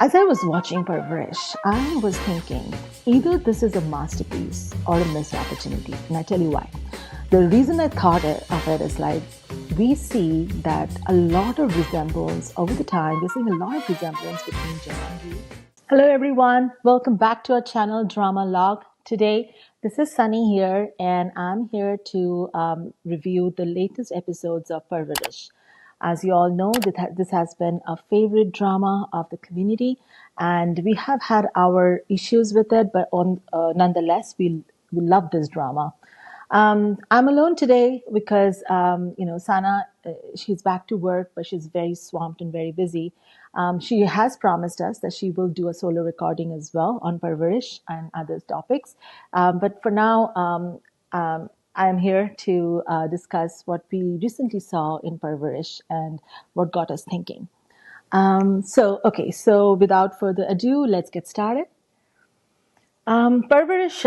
As I was watching Parwarish, I was thinking either this is a masterpiece or a missed opportunity. And I tell you why. The reason I thought of it is like we see that a lot of resemblance over the time, we're seeing a lot of resemblance between Jahangir. Hello, everyone. Welcome back to our channel, Dramalogue. Today, this is Sunny here, and I'm here to review the latest episodes of Parwarish. As you all know, this has been a favorite drama of the community, and we have had our issues with it, but nonetheless, we love this drama. I'm alone today because Sana, she's back to work, but she's very swamped and very busy. She has promised us that she will do a solo recording as well on Parvarish and other topics. But for now, I am here to discuss what we recently saw in Parvarish and what got us thinking. So without further ado, let's get started. Parvarish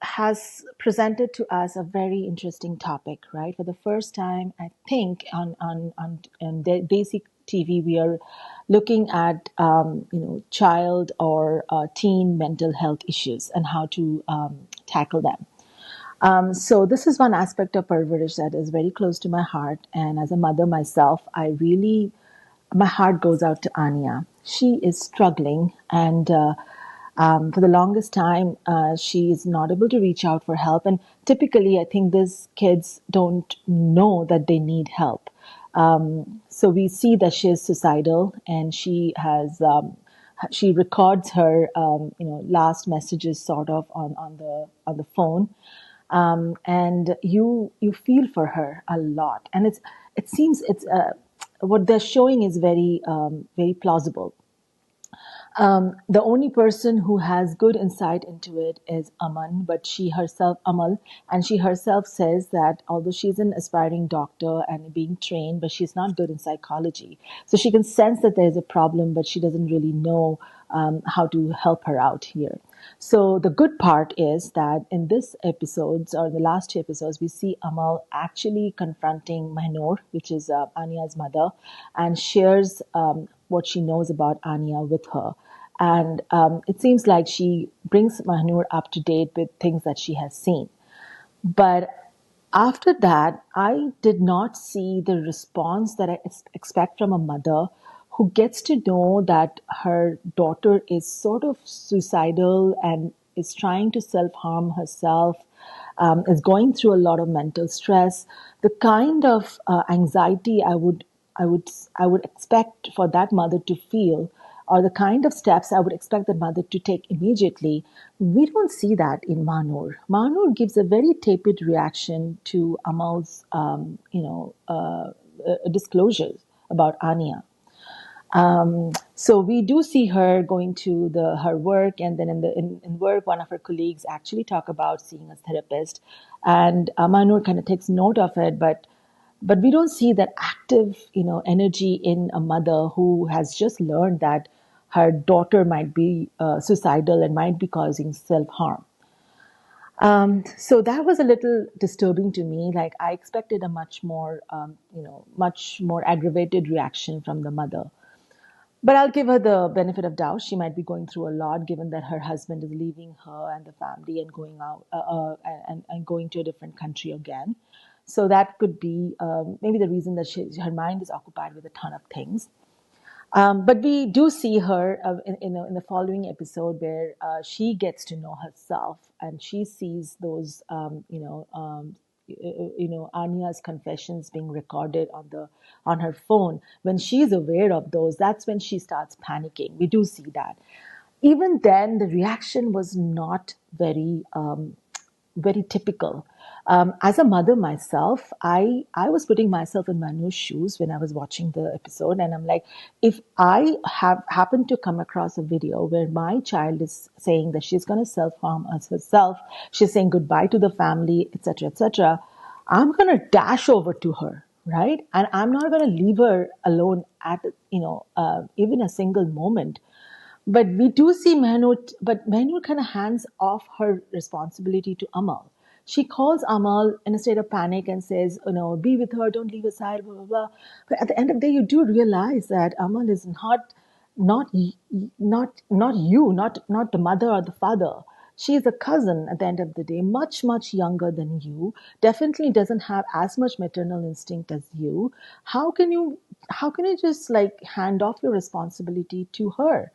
has presented to us a very interesting topic, right? For the first time, I think on Desi TV, we are looking at child or teen mental health issues and how to tackle them. So this is one aspect of Parvarish that is very close to my heart, and as a mother myself, my heart goes out to Anya. She is struggling, and for the longest time, she is not able to reach out for help. And typically, I think these kids don't know that they need help. So we see that she is suicidal, and she records her last messages sort of on the phone, and you feel for her a lot, and it seems it's what they're showing is very plausible. The only person who has good insight into it is Amal, and she herself says that although she's an aspiring doctor and being trained, but she's not good in psychology. So she can sense that there's a problem, but she doesn't really know how to help her out here. So the good part is that in this episodes or the last two episodes, we see Amal actually confronting Mahanur, which is Anya's mother, and shares what she knows about Anya with her. And it seems like she brings Mahanur up to date with things that she has seen. But after that, I did not see the response that I expect from a mother who gets to know that her daughter is sort of suicidal and is trying to self harm herself, is going through a lot of mental stress. The kind of anxiety I would expect for that mother to feel, or the kind of steps I would expect the mother to take immediately, we don't see that in Mahanur. Mahanur gives a very tepid reaction to Amal's, disclosures about Anya. So we do see her going to her work, and then in work, one of her colleagues actually talk about seeing a therapist, and Mahanur kind of takes note of it, but we don't see that active, energy in a mother who has just learned that her daughter might be suicidal and might be causing self-harm. So that was a little disturbing to me. Like I expected a much more aggravated reaction from the mother. But I'll give her the benefit of doubt. She might be going through a lot, given that her husband is leaving her and the family and going out and going to a different country again. So that could be maybe the reason that her mind is occupied with a ton of things. But we do see her in the following episode where she gets to know herself and she sees those, Anya's confessions being recorded on her phone. When she's aware of those, that's when she starts panicking. We do see that. Even then, the reaction was not very typical. As a mother myself, I was putting myself in Manu's shoes when I was watching the episode, and I'm like, if I have happened to come across a video where my child is saying that she's going to self harm herself, she's saying goodbye to the family, etc., etc., I'm going to dash over to her, right? And I'm not going to leave her alone at even a single moment. But we do see Mahanur kind of hands off her responsibility to Amal. She calls Amal in a state of panic and says, be with her, don't leave her side, blah, blah, blah. But at the end of the day, you do realize that Amal is not not you, not the mother or the father. She is a cousin at the end of the day, much younger than you. Definitely doesn't have as much maternal instinct as you. How can you how can you just like hand off your responsibility to her?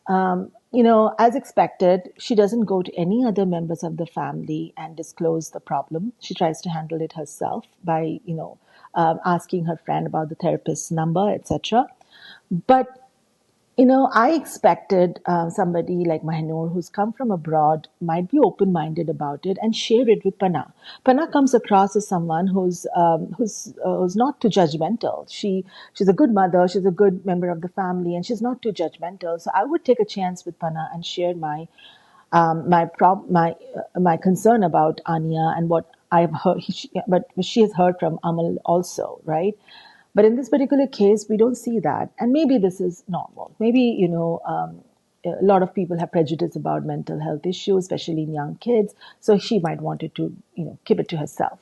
As expected, she doesn't go to any other members of the family and disclose the problem. She tries to handle it herself by, asking her friend about the therapist's number, etc. But I expected somebody like Mahanur, who's come from abroad, might be open-minded about it and share it with Pana. Pana comes across as someone who's not too judgmental. She's a good mother, she's a good member of the family, and she's not too judgmental. So I would take a chance with Pana and share my concern about Anya and what I've heard, but she has heard from Amal also, right? But in this particular case, we don't see that, and maybe this is normal. Maybe a lot of people have prejudice about mental health issues, especially in young kids. So she might wanted to keep it to herself.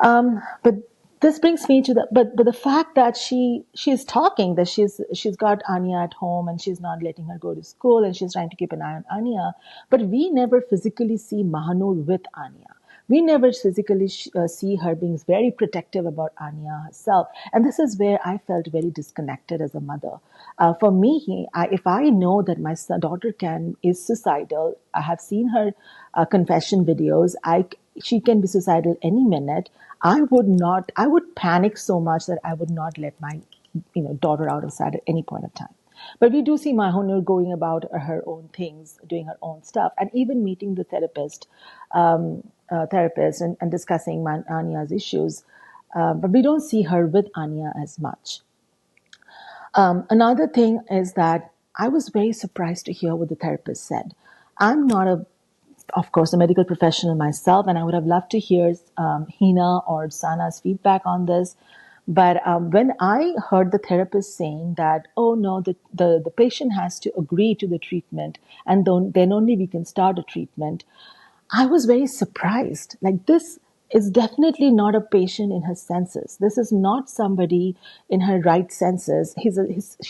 But this brings me to but the fact that she's talking that she's got Anya at home and she's not letting her go to school and she's trying to keep an eye on Anya, but we never physically see Mahanur with Anya. We never physically see her being very protective about Anya herself, and this is where I felt very disconnected as a mother. For me, if I know that my daughter is suicidal, I have seen her confession videos. She can be suicidal any minute. I would panic so much that I would not let my daughter out of sight at any point of time. But we do see Mahonur going about her own things, doing her own stuff, and even meeting the therapist and discussing Anya's issues. But we don't see her with Anya as much. Another thing is that I was very surprised to hear what the therapist said. I'm not of course, a medical professional myself, and I would have loved to hear Hina or Sana's feedback on this. But when I heard the therapist saying that, oh no, the patient has to agree to the treatment, and then only we can start a treatment, I was very surprised. Like, this is definitely not a patient in her senses. This is not somebody in her right senses. She's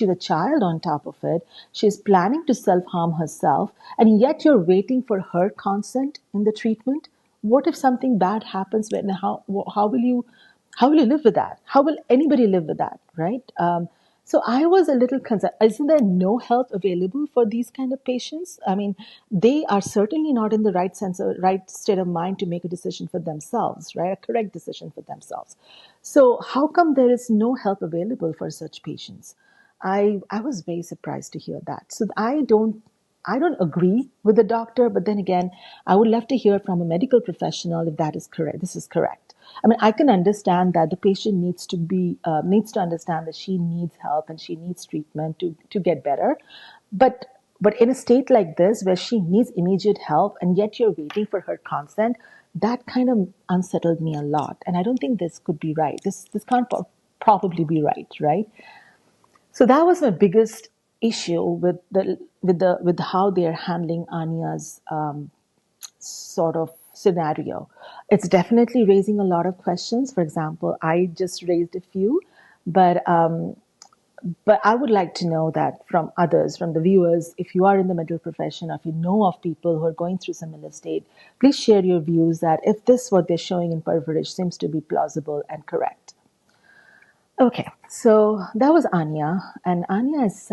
a child on top of it. She's planning to self harm herself, and yet you're waiting for her consent in the treatment. What if something bad happens? How will you live with that? How will anybody live with that, right? So I was a little concerned. Isn't there no help available for these kind of patients? I mean, they are certainly not in the right sense or right state of mind to make a decision for themselves, right? A correct decision for themselves. So how come there is no help available for such patients? I was very surprised to hear that. So I don't agree with the doctor, but then again, I would love to hear from a medical professional if that is correct. This is correct. I mean, I can understand that the patient needs to understand that she needs help and she needs treatment to get better, but in a state like this where she needs immediate help and yet you're waiting for her consent, that kind of unsettled me a lot, and I don't think this could be right. This can't probably be right, right? So that was my biggest issue with with how they are handling Anya's sort of scenario. It's definitely raising a lot of questions. For example, I just raised a few, but but I would like to know that from others, from the viewers, if you are in the medical profession, or if you know of people who are going through similar state, please share your views that if this what they're showing in Parvarish seems to be plausible and correct. Okay, so that was Anya, and Anya is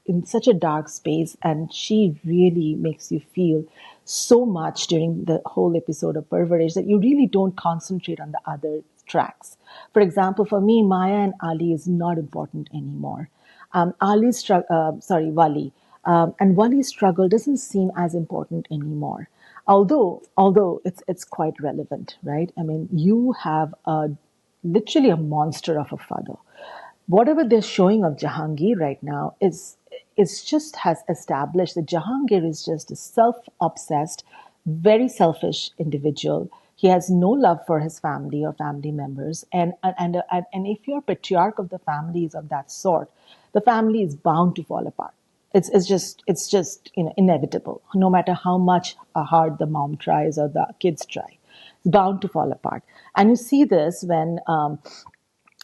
in such a dark space, and she really makes you feel so much during the whole episode of Parvarish that you really don't concentrate on the other tracks. For example, for me, Maya and Ali is not important anymore. Wali, and Wali's struggle doesn't seem as important anymore. Although it's quite relevant, right? I mean, you have a literally a monster of a father. Whatever they're showing of Jahangir right now is just has established that Jahangir is just a self-obsessed, very selfish individual. He has no love for his family or family members, and if you're patriarch of the family is of that sort, the family is bound to fall apart. It's just inevitable. No matter how much hard the mom tries or the kids try, it's bound to fall apart. And you see this when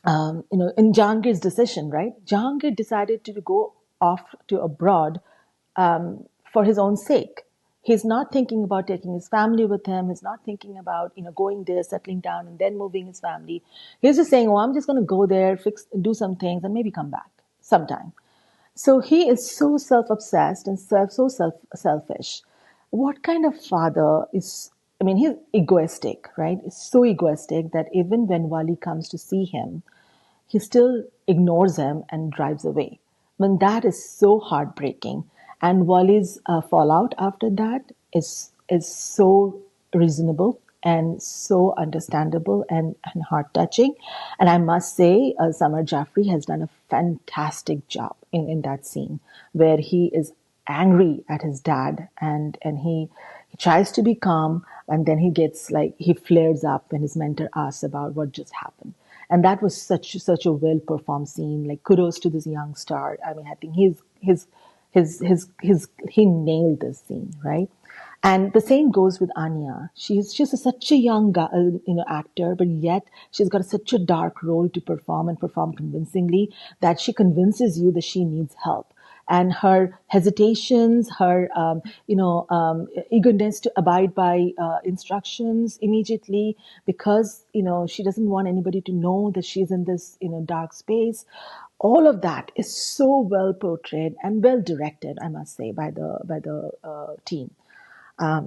in Jahangir's decision, right? Jahangir decided to go off to abroad for his own sake. He's not thinking about taking his family with him. He's not thinking about going there, settling down, and then moving his family. He's just saying, "Oh, I'm just going to go there, do some things, and maybe come back sometime." So he is so self-obsessed and selfish. What kind of father is? I mean, he's egoistic, right? He's so egoistic that even when Wali comes to see him, he still ignores him and drives away. I mean, that is so heartbreaking. And Wali's fallout after that is so reasonable and so understandable and heart touching. And I must say, Samar Jaffrey has done a fantastic job in that scene where he is angry at his dad and he tries to be calm, and then he gets like he flares up when his mentor asks about what just happened. And that was such a well performed scene. Like, kudos to this young star. I mean, I think he nailed this scene, right? And the same goes with Anya. She's such a young actor, but yet she's got such a dark role to perform and perform convincingly that she convinces you that she needs help. And her hesitations, her eagerness to abide by instructions immediately, because she doesn't want anybody to know that she's in this dark space. All of that is so well portrayed and well directed, I must say, by the team.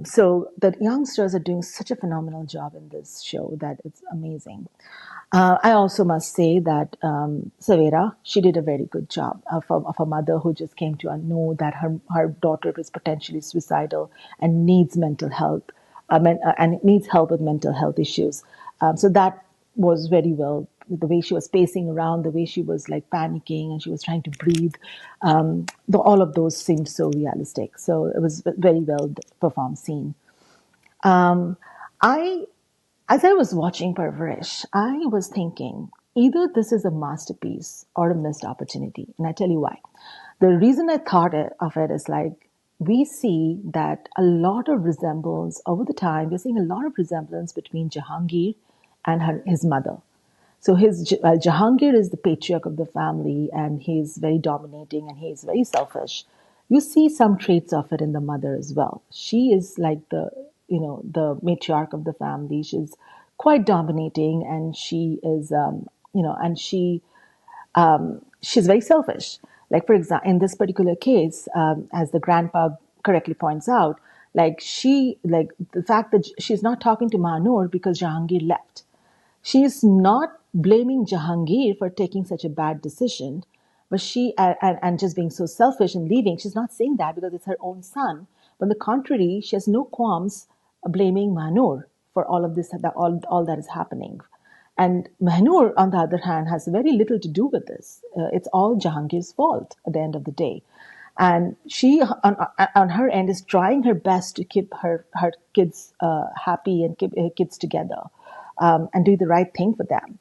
So the youngsters are doing such a phenomenal job in this show that it's amazing. I also must say that Savera, she did a very good job of a mother who just came to know that her daughter is potentially suicidal and needs mental health, and needs help with mental health issues. So that was very well. The way she was pacing around, the way she was like panicking and she was trying to breathe, all of those seemed so realistic. So it was very well performed scene. Um, I as I was watching Parvarish, I was thinking either this is a masterpiece or a missed opportunity. And I tell you why. The reason I thought of it is like we see that a lot of resemblance over the time, we're seeing a lot of resemblance between Jahangir and his mother. So Jahangir is the patriarch of the family, and he's very dominating and he's very selfish. You see some traits of it in the mother as well. She is like the matriarch of the family. She's quite dominating, and she is and she's very selfish. Like, for example, in this particular case, as the grandpa correctly points out, like the fact that she's not talking to Mahanur because Jahangir left. She is not blaming Jahangir for taking such a bad decision, but and just being so selfish and leaving. She's not saying that because it's her own son. But on the contrary, she has no qualms blaming Mahanur for all of this, all that is happening. And Mahanur, on the other hand, has very little to do with this. It's all Jahangir's fault at the end of the day. And she, on her end, is trying her best to keep her kids happy and keep her kids together, and do the right thing for them.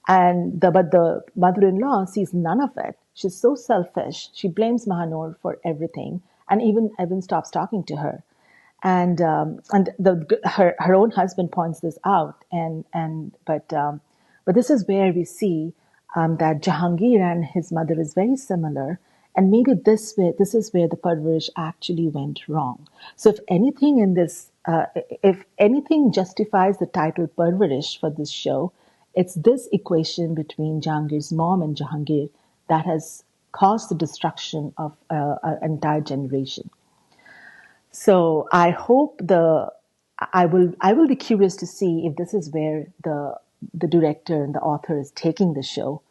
But the mother-in-law sees none of it. She's so selfish. She blames Mahanur for everything, and even stops talking to her. Her own husband points this out, but this is where we see that Jahangir and his mother is very similar, and maybe this is where the Parvarish actually went wrong. So if anything justifies the title Parvarish for this show, it's this equation between Jahangir's mom and Jahangir that has caused the destruction of an entire generation. So I will be curious to see if this is where the director and the author is taking the show.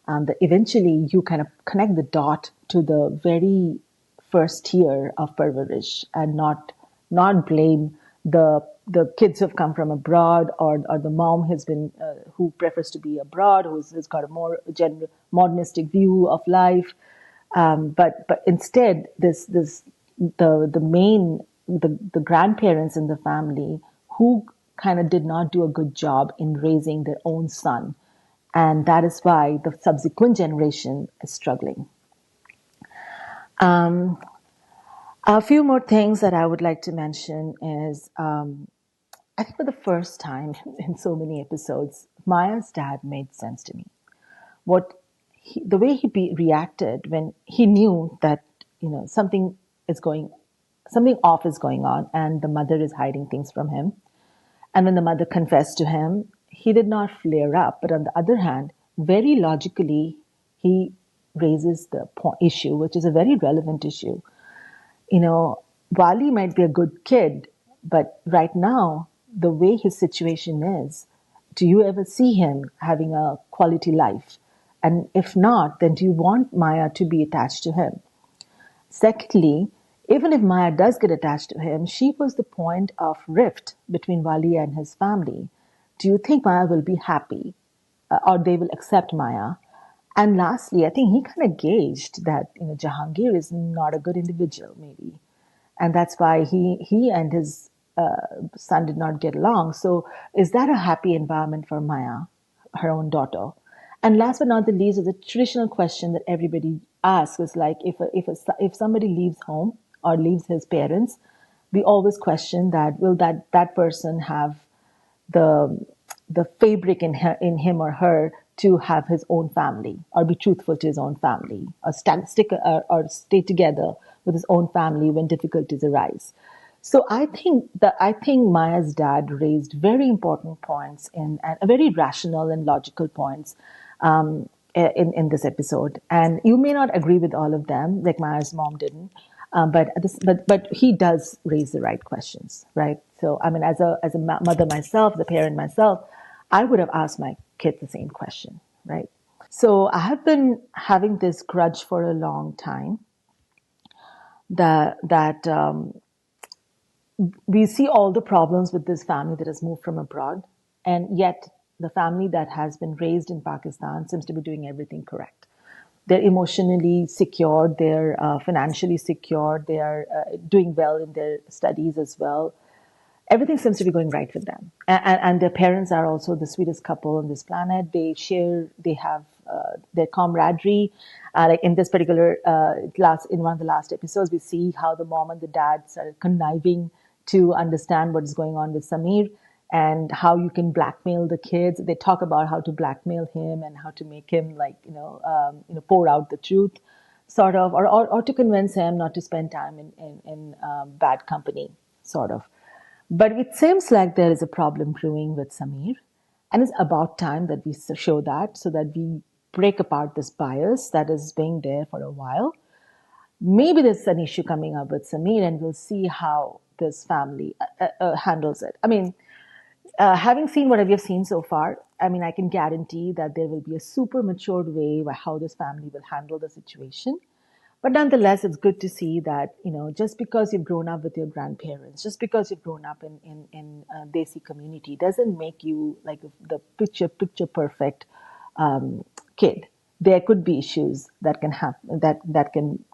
That eventually you kind of connect the dot to the very first year of Parvarish and not blame the kids who have come from abroad, or the mom has been who prefers to be abroad, has got a more modernistic view of life. But instead, the grandparents in the family who kind of did not do a good job in raising their own son, and that is why the subsequent generation is struggling. A few more things that I would like to mention is, I think for the first time in so many episodes, Maya's dad made sense to me. the way he reacted when he knew that something is going, something off is going on, and the mother is hiding things from him. And when the mother confessed to him, he did not flare up. But on the other hand, very logically, he raises the issue, which is a very relevant issue. Wali might be a good kid, but right now, the way his situation is, do you ever see him having a quality life? And if not, then do you want Maya to be attached to him? Secondly, even if Maya does get attached to him, she was the point of rift between Wali and his family. Do you think Maya will be happy, or they will accept Maya? And lastly, I think he kind of gauged that Jahangir is not a good individual, maybe, and that's why he and his son did not get along. So, is that a happy environment for Maya, her own daughter? And last but not the least, is a traditional question that everybody asks: is like if somebody leaves home or leaves his parents, we always question that will that person have the fabric in him or her to have his own family or be truthful to his own family or or stay together with his own family when difficulties arise. So I think Maya's dad raised very important points and very rational and logical points in this episode. And you may not agree with all of them, like Maya's mom didn't, but he does raise the right questions, right? So I mean, as a mother myself, the parent myself, I would have asked my kid the same question, right? So I have been having this grudge for a long time that we see all the problems with this family that has moved from abroad, and yet the family that has been raised in Pakistan seems to be doing everything correct. They're emotionally secure, they're financially secure, they are doing well in their studies as well. Everything seems to be going right with them, and their parents are also the sweetest couple on this planet. They have their camaraderie. Like in this particular in one of the last episodes, we see how the mom and the dad are conniving to understand what is going on with Samir and how you can blackmail the kids. They talk about how to blackmail him and how to make him like pour out the truth, sort of, or to convince him not to spend time in bad company, sort of. But it seems like there is a problem brewing with Samir, and it's about time that we show that so that we break apart this bias that has been there for a while. Maybe there's an issue coming up with Samir, and we'll see how this family handles it. I mean, having seen what we've seen so far, I mean, I can guarantee that there will be a super matured way by how this family will handle the situation. But nonetheless, it's good to see that, just because you've grown up with your grandparents, just because you've grown up in a Desi community, doesn't make you like the picture perfect kid. There could be issues that can happen, that can,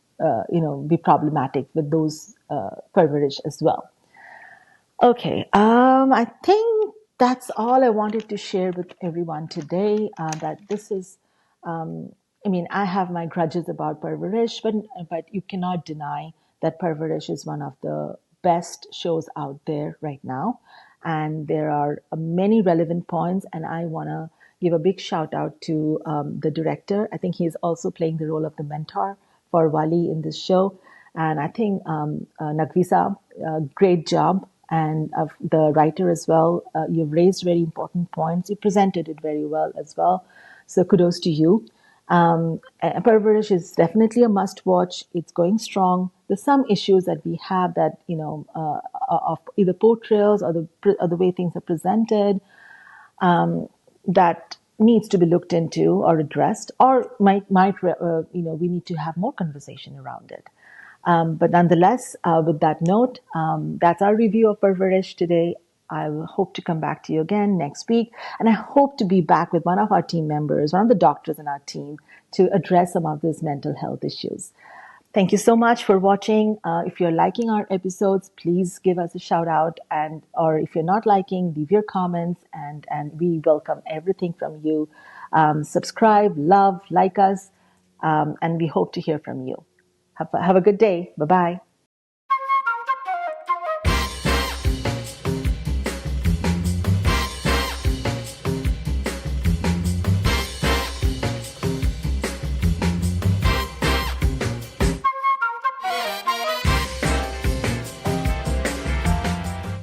be problematic with those Parwarish as well. Okay, I think that's all I wanted to share with everyone today. That this is, I mean, I have my grudges about Parvarish, but you cannot deny that Parvarish is one of the best shows out there right now, and there are many relevant points. And I want to give a big shout out to the director. I think he is also playing the role of the mentor for Wali in this show, and I think Nagvisa, great job and the writer as well. You've raised very important points. You presented it very well as well. So kudos to you. Parvarish is definitely a must watch. It's going strong. There's some issues that we have that, of either portrayals or the way things are presented, that needs to be looked into or addressed, or we need to have more conversation around it. But nonetheless, with that note, that's our review of Parvarish today. I will hope to come back to you again next week. And I hope to be back with one of our team members, one of the doctors in our team, to address some of these mental health issues. Thank you so much for watching. If you're liking our episodes, please give us a shout out. Or if you're not liking, leave your comments, and we welcome everything from you. Subscribe, love, like us, and we hope to hear from you. Have a good day. Bye-bye.